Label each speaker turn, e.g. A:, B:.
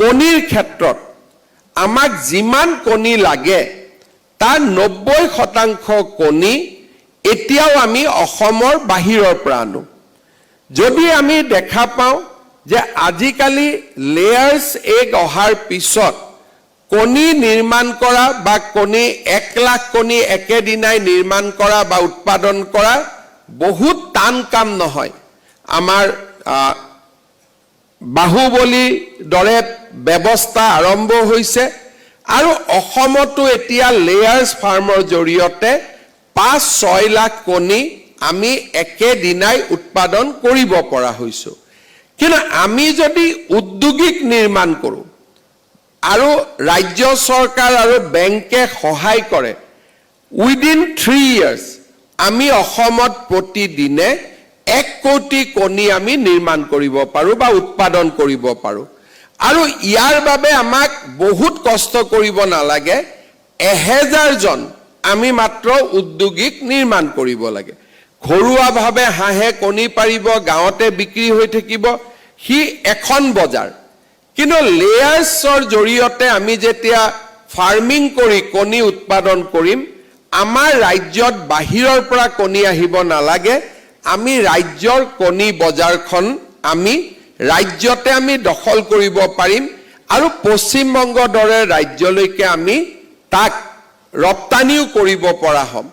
A: কণীৰ ক্ষেত্ৰত আমাক যিমান কণী লাগে তাৰ 90% কণী এতিয়াও আমি অসমৰ বাহিৰৰ পৰা আনো। যদি আমি দেখা পাওঁ যে আজিকালি লেয়াৰ্ছ এগ অহাৰ পিছত কণী নিৰ্মাণ কৰা বা কণী 1 লাখ কণী একেদিনাই নিৰ্মাণ কৰা বা উৎপাদন কৰা বহুত টান কাম নহয়। আমাৰ বাহুবলী দৰে ব্যৱস্থা আৰম্ভ হৈছে আৰু অসমতো এতিয়া লেয়াৰ্ছ ফাৰ্মৰ জৰিয়তে 5-6 লাখ কণী আমি একেদিনাই উৎপাদন কৰিব পৰা হৈছো। কিন্তু আমি যদি উদ্যোগিক নিৰ্মাণ কৰোঁ আৰু ৰাজ্য চৰকাৰ আৰু বেংকে সহায় কৰে, উইদিন 3 years আমি অসমত প্ৰতিদিনে 1 কোটি কণী আমি নিৰ্মাণ কৰিব পাৰোঁ বা উৎপাদন কৰিব পাৰোঁ। আৰু ইয়াৰ বাবে আমাক বহুত কষ্ট কৰিব নালাগে। 1000 জন আমি মাত্ৰ উদ্যোগিক নিৰ্মাণ কৰিব লাগে। ঘৰুৱাভাৱে হাঁহে কণী পাৰিব, গাঁৱতে বিক্ৰী হৈ থাকিব, সি এখন বজাৰ। কিন্তু লেয়াৰ্ছৰ জৰিয়তে আমি যেতিয়া ফাৰ্মিং কৰি কণী উৎপাদন কৰিম, আমাৰ ৰাজ্যত বাহিৰৰ পৰা কণী আহিব নালাগে। আমি ৰাজ্যৰ কণী বজাৰখন আমি ৰাজ্যতে আমি দখল কৰিব পাৰিম আৰু পশ্চিমবংগৰ দৰে ৰাজ্যলৈকে আমি তাক ৰপ্তানিও কৰিব পৰা হ'ম।